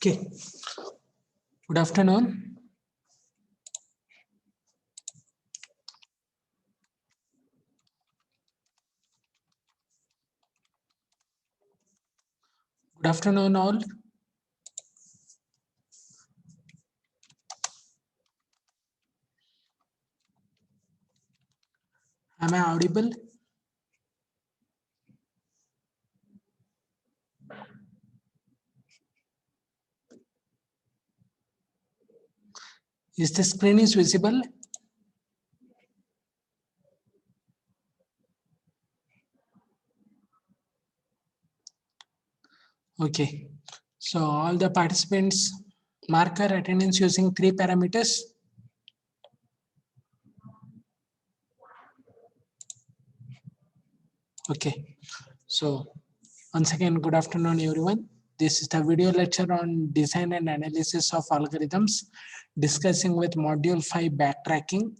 Okay. Good afternoon. Good afternoon, all. Am I audible? Is the screen is visible? Okay. So all the participants mark their attendance using 3 parameters. Okay. So once again, good afternoon, everyone. This is the video lecture on design and analysis of algorithms, discussing with module 5 backtracking.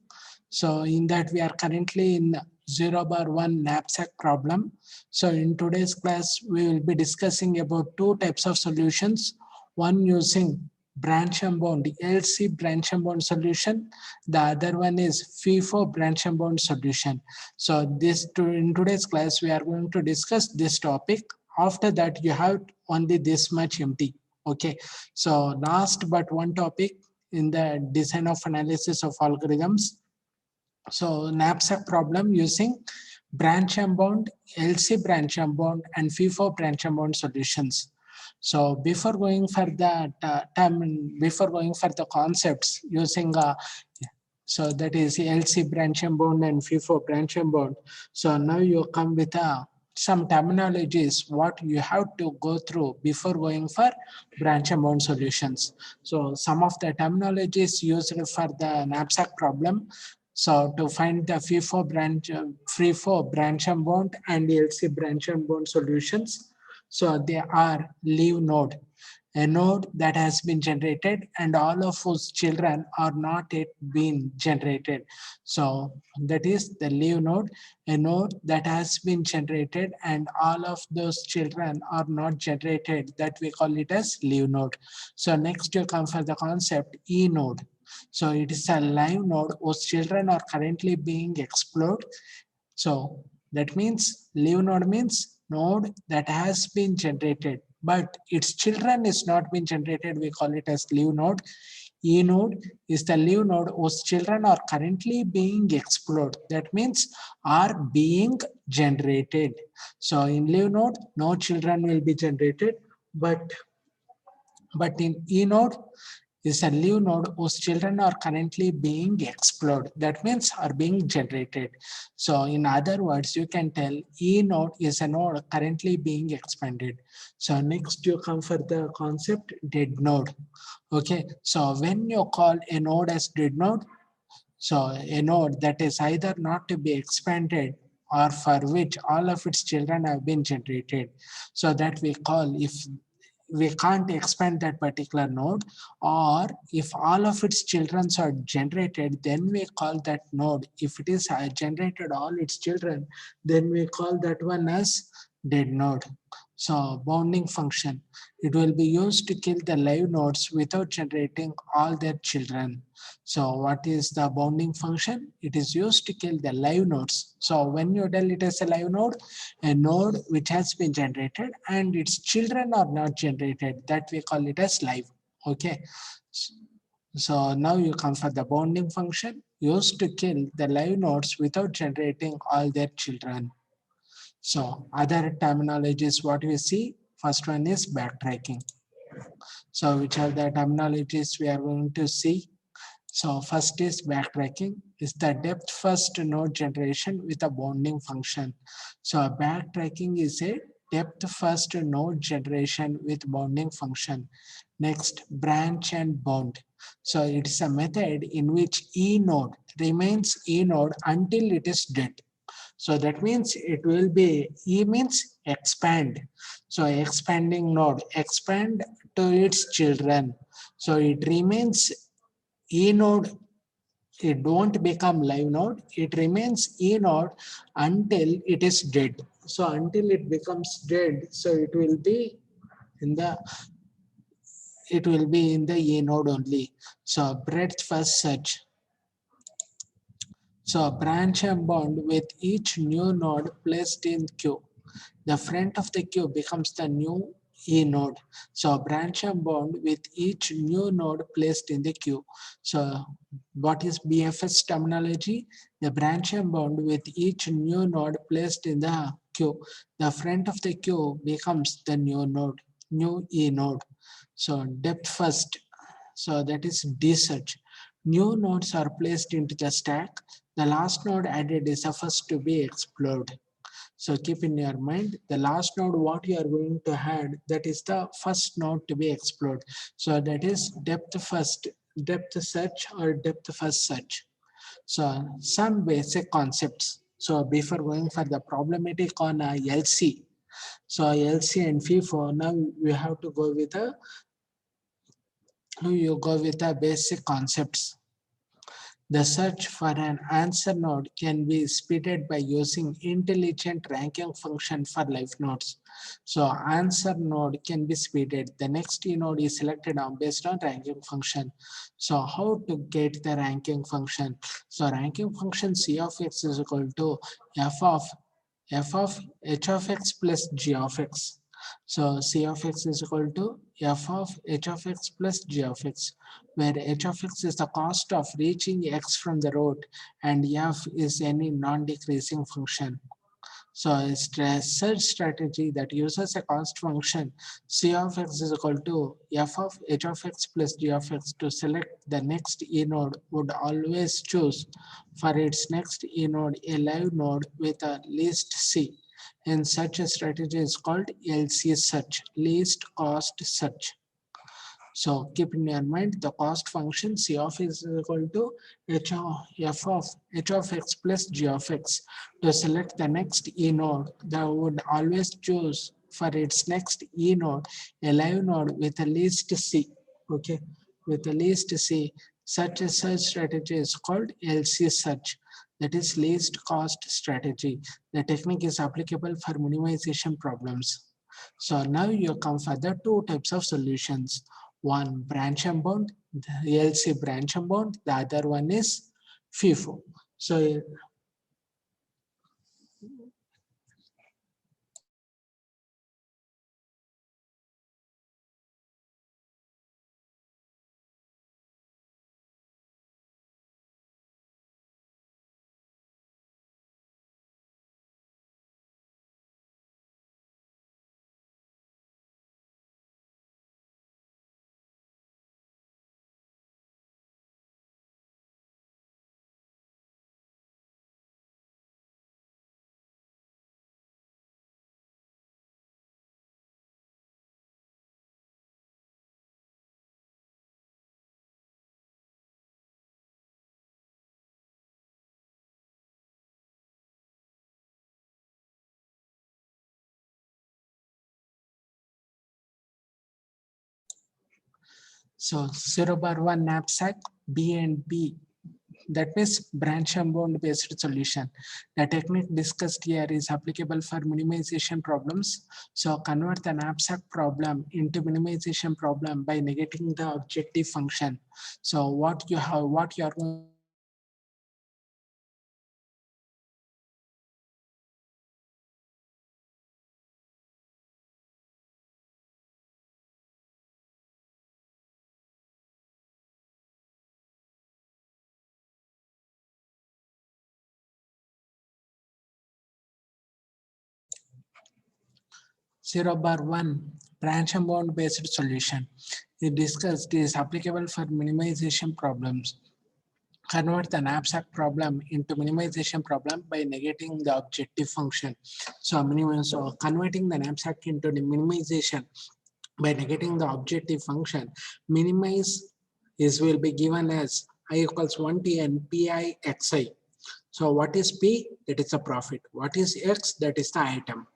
So in that we are currently in 0/1 knapsack problem. So in today's class, we will be discussing about 2 types of solutions. One using branch and bound LC branch and bound solution. The other one is FIFO branch and bound solution. So in today's class, we are going to discuss this topic. After that, you have only this much empty. Okay. So last but one topic in the design of analysis of algorithms. So knapsack problem using branch and bound, LC branch and bound, and FIFO branch and bound solutions. So before going for the before going for the concepts using so that is LC branch and bound and FIFO branch and bound. So now you come with some terminologies what you have to go through before going for branch and bound solutions. So some of the terminologies used for the knapsack problem. So to find the FIFO branch and bound and LC branch and bound solutions. So they are leave node, a node that has been generated and all of whose children are not yet been generated. So that is the leave node, a node that has been generated and all of those children are not generated, that we call it as leave node. So next you come for the concept E node. So it is a live node whose children are currently being explored. So that means leave node means node that has been generated, but its children is not been generated. We call it as leave node. E node is the leave node whose children are currently being explored. That means are being generated. So in leave node, no children will be generated, but in E node is a leave node whose children are currently being explored. That means are being generated. So in other words, you can tell E node is a node currently being expanded. So next you come for the concept dead node. Okay, so when you call a node as dead node, so a node that is either not to be expanded or for which all of its children have been generated. So that we call, if we can't expand that particular node, or if all of its children are generated, then we call that node. If it is generated all its children, then we call that one as dead node. So bounding function, it will be used to kill the live nodes without generating all their children. So what is the bounding function? It is used to kill the live nodes. So when you tell it as a live node, a node which has been generated and its children are not generated, that we call it as live. Okay. So now you come for the bounding function used to kill the live nodes without generating all their children. So other terminologies what we see, first one is backtracking. So which are the terminologies we are going to see? So first is backtracking, is the depth first node generation with a bounding function. So backtracking is a depth first node generation with bounding function. Next, branch and bound. So it's a method in which E node remains E node until it is dead. So that means it will be, E means expand. So expanding node, expand to its children. So it remains E node, it don't become live node, it remains E node until it is dead. So until it becomes dead, so in the it will be in the E node only. So breadth first search. So branch and bound with each new node placed in queue. The front of the queue becomes the new E node. So branch and bound with each new node placed in the queue. So what is BFS terminology? The branch and bound with each new node placed in the queue. The front of the queue becomes the new node, new E node. So depth first. So that is D search. New nodes are placed into the stack. The last node added is the first to be explored. So keep in your mind the last node what you are going to add, that is the first node to be explored. So that is depth first, depth search or depth first search. So some basic concepts. So before going for the problematic on LC, so LC and FIFO, now we have to go with the basic concepts. The search for an answer node can be speeded by using intelligent ranking function for live nodes. So answer node can be speeded. The next node is selected on based on ranking function. So how to get the ranking function? So ranking function C of x is equal to f of h of x plus g of x. So C of x is equal to f of h of x plus g of x, where h of x is the cost of reaching x from the root and f is any non-decreasing function. So a search strategy that uses a cost function C of x is equal to f of h of x plus g of x to select the next E node would always choose for its next E node a live node with a least C. And such a strategy is called LC search, least cost search. So keep in your mind the cost function C of x is equal to f of h of x plus g of x. To select the next E node, that would always choose for its next E node a live node with the least C. Okay, with the least C. Such a search strategy is called LC search. That is least cost strategy. The technique is applicable for minimization problems. So now you come for the two types of solutions. One branch and bound, the LC branch and bound, the other one is FIFO. So so 0 bar 1 knapsack, B and B That means branch and bound based solution. The technique discussed here is applicable for minimization problems. So convert the knapsack problem into minimization problem by negating the objective function. So what you are going 0 bar 1 branch and bound based solution. It discussed is applicable for minimization problems. Convert the knapsack problem into minimization problem by negating the objective function. So converting the knapsack into the minimization by negating the objective function, minimize is will be given as I equals 1t and pi xi. So what is p? That is the profit. What is x? That is the item.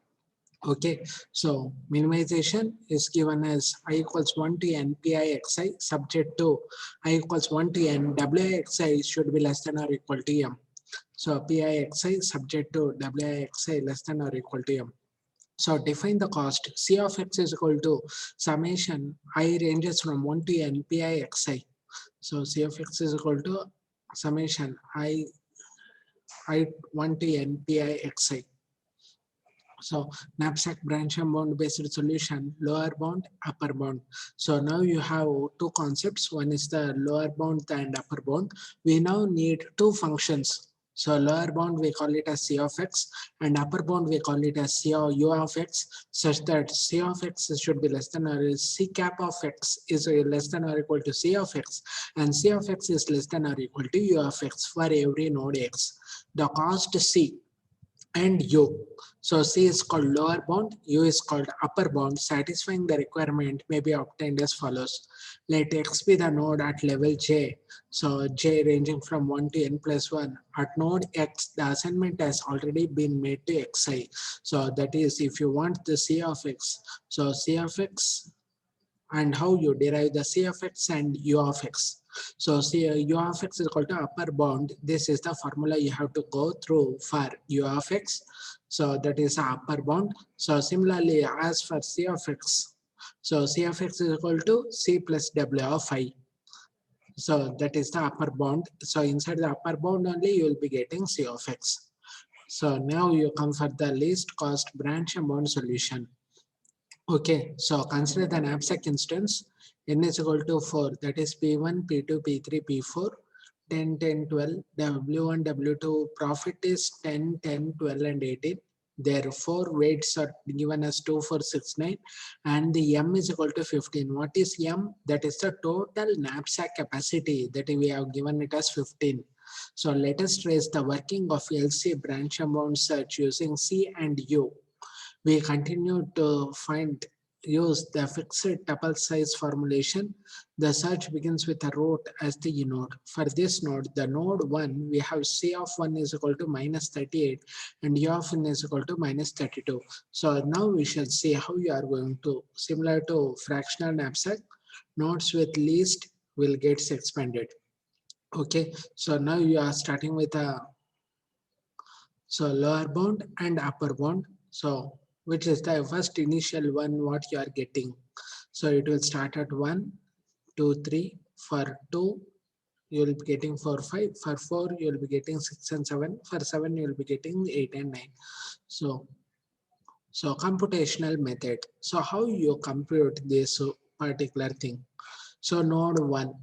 Okay, so minimization is given as I equals 1t and pi xi subject to I equals 1t and wi xi should be less than or equal to m. So pi xi subject to wi xi less than or equal to m. So define the cost. C of x is equal to summation I ranges from 1 to n pi xi. So C of x is equal to summation I 1 to n pi xi. So knapsack branch and bound based solution, lower bound, upper bound. So now you have two concepts. One is the lower bound and upper bound. We now need two functions. So lower bound we call it as C of x and upper bound we call it as C of u of x, such that C of x should be less than or C cap of x is less than or equal to C of x and C of x is less than or equal to u of x for every node x. The cost C and U. So C is called lower bound, U is called upper bound. Satisfying the requirement may be obtained as follows. Let X be the node at level J. So J ranging from 1 to n plus 1. At node X, the assignment has already been made to Xi. So that is if you want the C of X. So C of X and how you derive the C of x and U of x. So U of x is equal to upper bound. This is the formula you have to go through for U of x. So that is the upper bound. So similarly, as for C of x, so C of x is equal to C plus W of I. So that is the upper bound. So inside the upper bound only you will be getting C of x. So now you come for the least cost branch and bound solution. Okay, so consider the knapsack instance. N is equal to 4, that is P1, P2, P3, P4, 10, 10, 12. W1, W2 profit is 10, 10, 12, and 18. Therefore, weights are given as 2, 4, 6, 9, and the M is equal to 15. What is M? That is the total knapsack capacity that we have given it as 15. So let us trace the working of LC branch and bound search using C and U. We continue to use the fixed tuple size formulation. The search begins with a root as the node. For this node, the node 1, we have C of 1 is equal to minus 38 and U of n is equal to minus 32. So now we shall see how you are going to, similar to fractional knapsack, nodes with least will get expanded. Okay, so now you are starting with a lower bound and upper bound. So which is the first initial one what you are getting. So it will start at 1, 2, 3. For 2, you will be getting 4, 5. For 4, you will be getting 6 and 7. For 7, you will be getting 8 and 9. So computational method. So how you compute this particular thing? So node 1.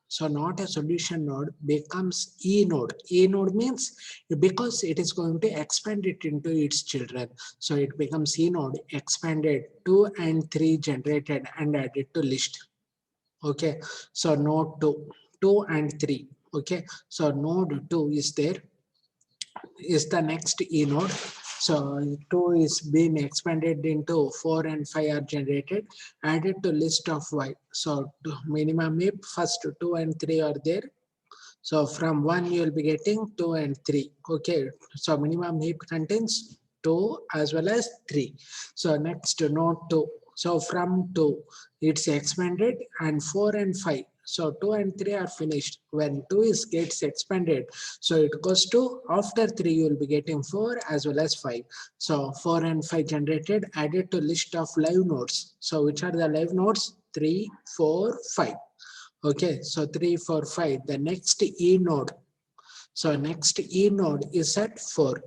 So not a solution node becomes E node. E node means because it is going to expand it into its children. So it becomes E node, expanded, 2 and 3 generated and added to list. Okay, so node 2 and 3. Okay, so node 2 is there, is the next E node. So 2 is being expanded into 4 and 5 are generated, added to list of Y. So minimum heap, first 2 and 3 are there. So from 1 you will be getting 2 and 3. Okay, so minimum heap contains 2 as well as 3. So next node 2. So from 2 it's expanded and 4 and 5. So 2 and 3 are finished. When 2 is gets expanded, so it goes to after 3 you will be getting 4 as well as 5. So 4 and 5 generated, added to list of live nodes. So which are the live nodes? 3, 4, 5. Okay, so 3, 4, 5. The next E node. So next E node is at 4.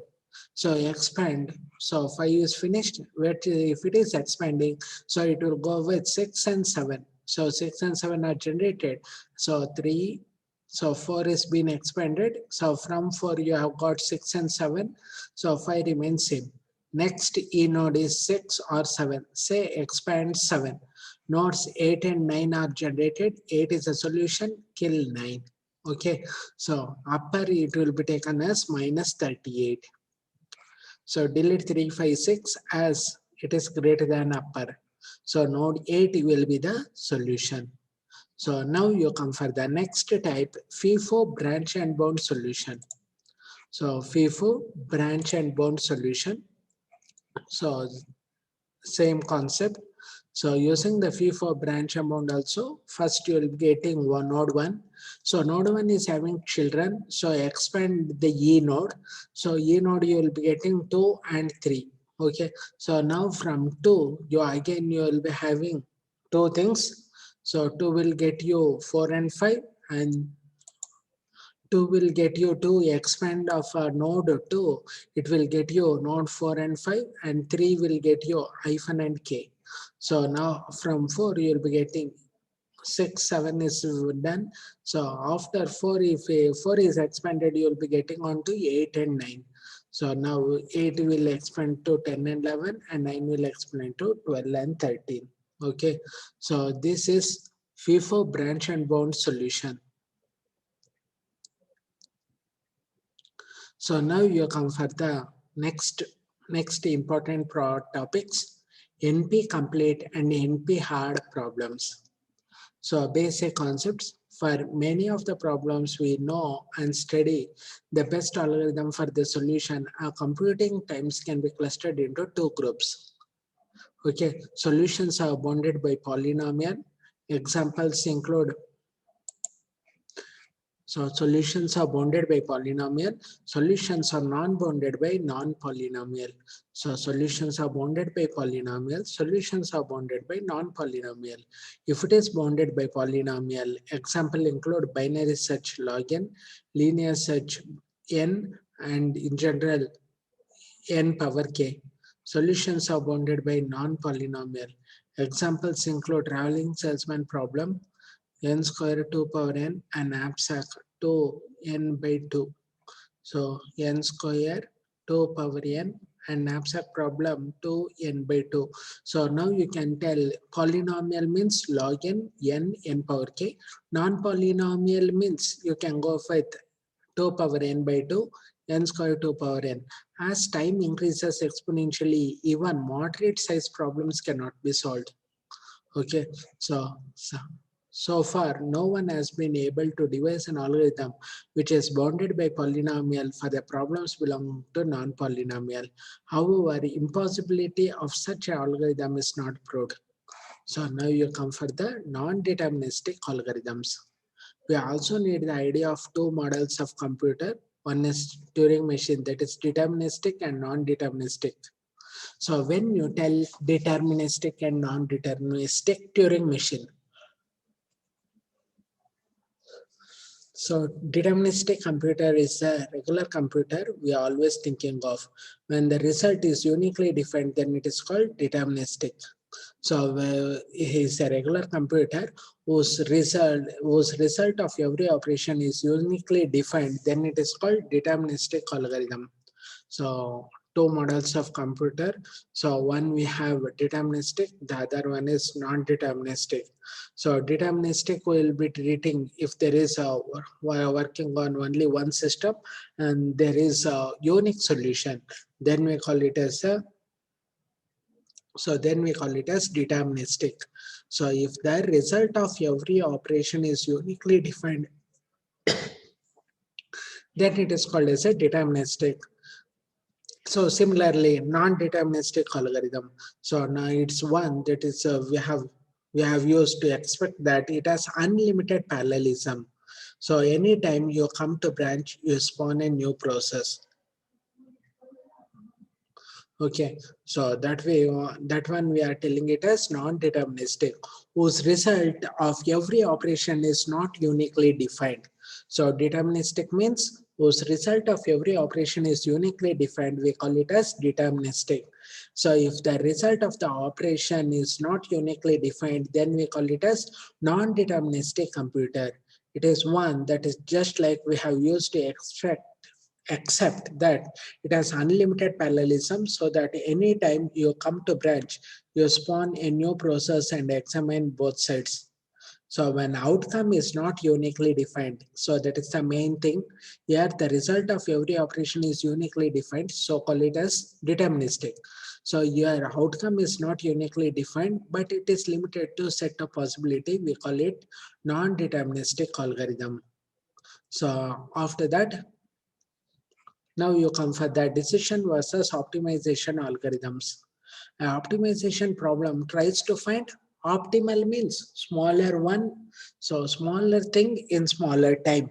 So expand. So 5 is finished. But if it is expanding, so it will go with 6 and 7. So 6 and 7 are generated. So 3, so 4 is being expanded. So from 4 you have got 6 and 7. So 5 remains same. Next E node is 6 or 7. Say expand 7. Nodes 8 and 9 are generated. 8 is a solution. Kill 9. Okay. So upper it will be taken as minus 38. So delete 3, 5, 6 as it is greater than upper. So node 8 will be the solution. So now you come for the next type, FIFO branch and bound solution. So FIFO branch and bound solution. So same concept. So using the FIFO branch and bound also, first you will be getting node 1. So node 1 is having children. So expand the E node. So E node you will be getting 2 and 3. Okay. So now from 2, you will be having two things. So 2 will get you 4 and 5, and 2 will get you to expand of node 2. It will get you node 4 and 5, and 3 will get you hyphen and k. So now from 4 you will be getting 6, 7 is done. So after 4, if 4 is expanded, you will be getting on to 8 and 9. So now 8 will expand to 10 and 11, and 9 will expand to 12 and 13. Okay. So this is FIFO branch and bound solution. So now you come for the next important topics, NP complete and NP hard problems. So basic concepts. For many of the problems we know and study, the best algorithm for the solution are computing times can be clustered into two groups. Okay, solutions are bounded by polynomial. Examples include, so solutions are bounded by polynomial. Solutions are non-bounded by non-polynomial. So solutions are bounded by polynomial. Solutions are bounded by non-polynomial. If it is bounded by polynomial, example include binary search log n, linear search n, and in general n power k. Solutions are bounded by non-polynomial. Examples include traveling salesman problem, n square 2 power n, and knapsack 2 n by 2. So n square 2 power n and knapsack problem 2 n by 2. So now you can tell polynomial means log n power k. Non-polynomial means you can go with 2 power n by 2, n square 2 power n. As time increases exponentially, even moderate size problems cannot be solved. Okay, so far, no one has been able to devise an algorithm which is bounded by polynomial for the problems belonging to non-polynomial. However, impossibility of such an algorithm is not proved. So now you come for the non-deterministic algorithms. We also need the idea of two models of computer. One is Turing machine, that is deterministic and non-deterministic. So when you tell deterministic and non-deterministic Turing machine, so deterministic computer is a regular computer we are always thinking of. When the result is uniquely defined, then it is called deterministic. So it is a regular computer whose result of every operation is uniquely defined, then it is called deterministic algorithm. So two models of computer. So one we have deterministic, the other one is non-deterministic. So deterministic will be treating if there is a working on only one system and there is a unique solution, then we call it as a deterministic. So if the result of every operation is uniquely defined, then it is called as a deterministic. So similarly, non-deterministic algorithm. So now it's one that is we have we have used to expect that it has unlimited parallelism. So anytime you come to branch, you spawn a new process. Okay, so that way, that one we are telling it as non-deterministic, whose result of every operation is not uniquely defined. So deterministic means whose result of every operation is uniquely defined, we call it as deterministic. So if the result of the operation is not uniquely defined, then we call it as non-deterministic computer. It is one that is just like we have used to extract, except that it has unlimited parallelism, so that anytime you come to branch, you spawn a new process and examine both sides. So when outcome is not uniquely defined, so that is the main thing. Here the result of every operation is uniquely defined, so call it as deterministic. So your outcome is not uniquely defined, but it is limited to set of possibility. We call it non-deterministic algorithm. So after that, now you come for the decision versus optimization algorithms. An optimization problem tries to find optimal means smaller one, so smaller thing in smaller time.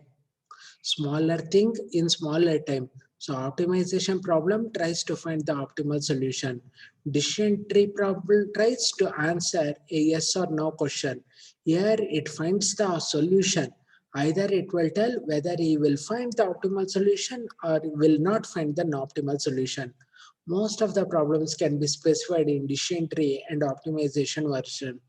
Smaller thing in smaller time. So optimization problem tries to find the optimal solution. Decision tree problem tries to answer a yes or no question. Here it finds the solution. Either it will tell whether he will find the optimal solution or will not find the optimal solution. Most of the problems can be specified in decision tree and optimization version.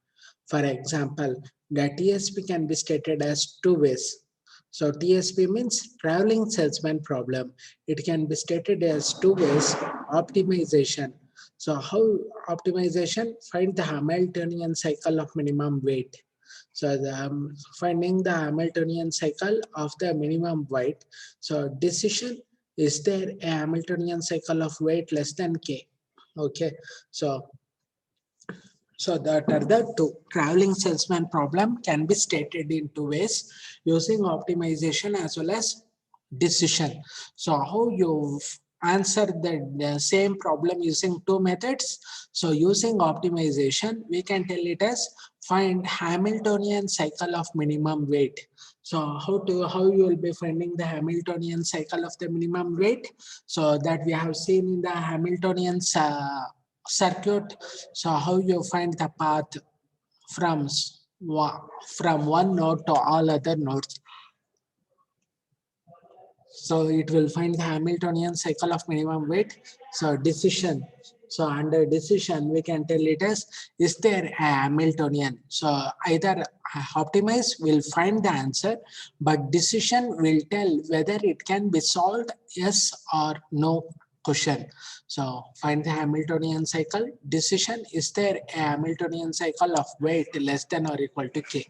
For example, the TSP can be stated as two ways. So TSP means traveling salesman problem. It can be stated as two ways. Optimization. So how optimization? Find the Hamiltonian cycle of minimum weight. So finding the Hamiltonian cycle of the minimum weight. So decision, is there a Hamiltonian cycle of weight less than K? Okay, so that are the two. Traveling salesman problem can be stated in two ways, using optimization as well as decision. So how you answer the same problem using two methods? So using optimization, we can tell it as find Hamiltonian cycle of minimum weight. So how you will be finding the Hamiltonian cycle of the minimum weight? So that we have seen in the Hamiltonian circuit. So how you find the path from from one node to all other nodes. So it will find the Hamiltonian cycle of minimum weight. So decision. So under decision, we can tell it as, is there a Hamiltonian? So either optimize will find the answer, but decision will tell whether it can be solved, yes or no question. So find the Hamiltonian cycle. Decision, is there a Hamiltonian cycle of weight less than or equal to K?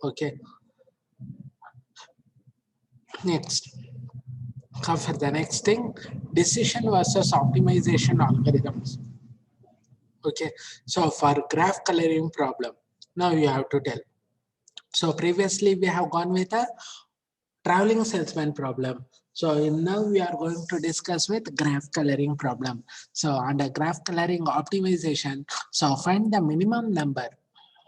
Okay. Next. Come for the next thing, decision versus optimization algorithms. Okay, so for graph coloring problem, now you have to tell. So previously we have gone with a traveling salesman problem. So now we are going to discuss with graph coloring problem. So under graph coloring optimization, so find the minimum number.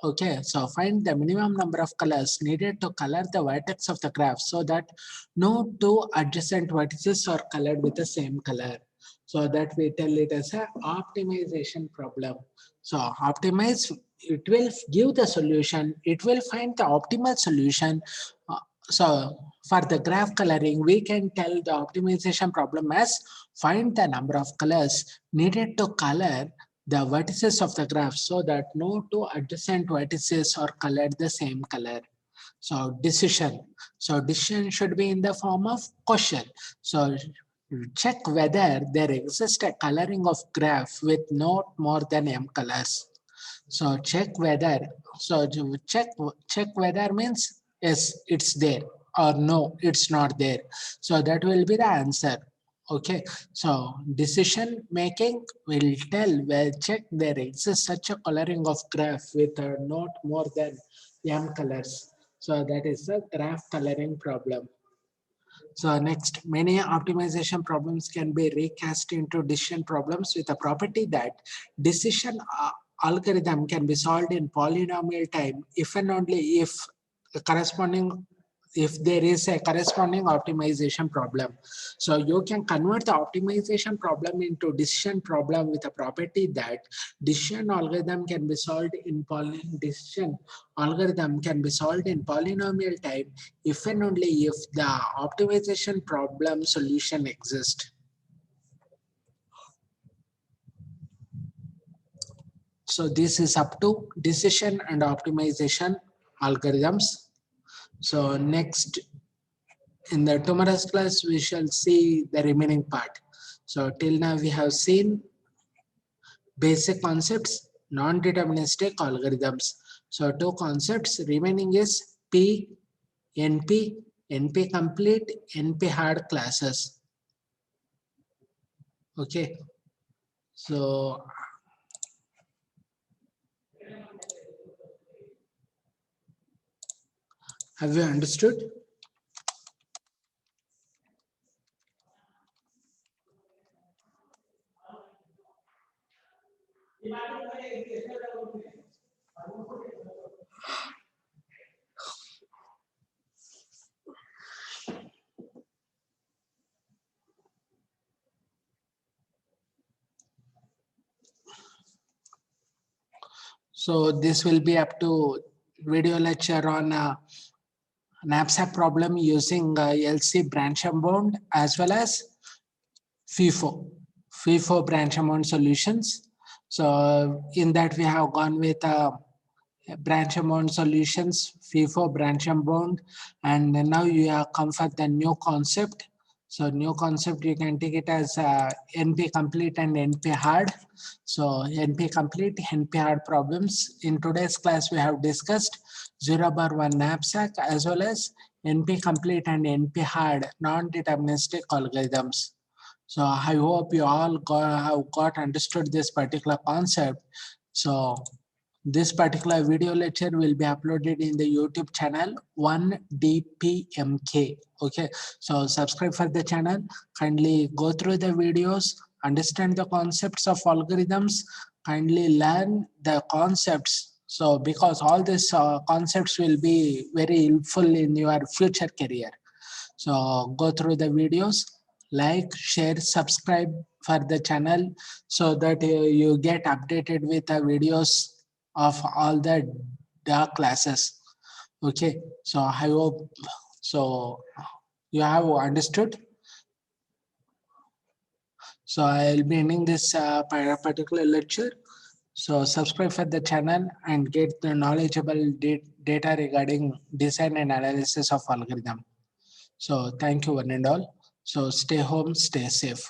Okay, so find the minimum number of colors needed to color the vertex of the graph so that no two adjacent vertices are colored with the same color. So that we tell it as a optimization problem. So optimize, it will give the solution, it will find the optimal solution. So for the graph coloring, we can tell the optimization problem as find the number of colors needed to color the vertices of the graph so that no two adjacent vertices are colored the same color. So decision. So decision should be in the form of question. So check whether there exists a coloring of graph with not more than m colors. So check whether. So check whether means yes, it's there, or no, it's not there. So that will be the answer. Okay, so decision making will tell, well, check there exists such a coloring of graph with not more than m colors. So that is the graph coloring problem. So next, many optimization problems can be recast into decision problems with a property that decision algorithm can be solved in polynomial time if and only if there is a corresponding optimization problem. So you can convert the optimization problem into decision problem with a property that decision algorithm can be solved in polynomial time if and only if the optimization problem solution exists. So this is up to decision and optimization algorithms. So next, in the tomorrow's class, we shall see the remaining part. So till now we have seen basic concepts, non-deterministic algorithms. So two concepts remaining is P, NP, NP complete, NP hard classes. Okay. So have you understood? So this will be up to video lecture on knapsack problem using LC branch bound as well as FIFO branch bound solutions. So in that we have gone with branch bound solutions, FIFO branch bound, and now you have come for the new concept. So new concept, you can take it as NP complete and NP hard. So NP complete, NP hard problems. In today's class, we have discussed 0/1 knapsack as well as NP complete and NP hard non-deterministic algorithms. So I hope you all have got understood this particular concept. So this particular video lecture will be uploaded in the YouTube channel 1DPMK. Okay, so subscribe for the channel. Kindly go through the videos, understand the concepts of algorithms, kindly learn the concepts. So because all these concepts will be very helpful in your future career. So go through the videos, like, share, subscribe for the channel so that you get updated with the videos of all the dark classes. Okay, so I hope so you have understood. So I'll be ending this particular lecture. So subscribe for the channel and get the knowledgeable data regarding design and analysis of algorithm. So thank you one and all. So stay home, stay safe.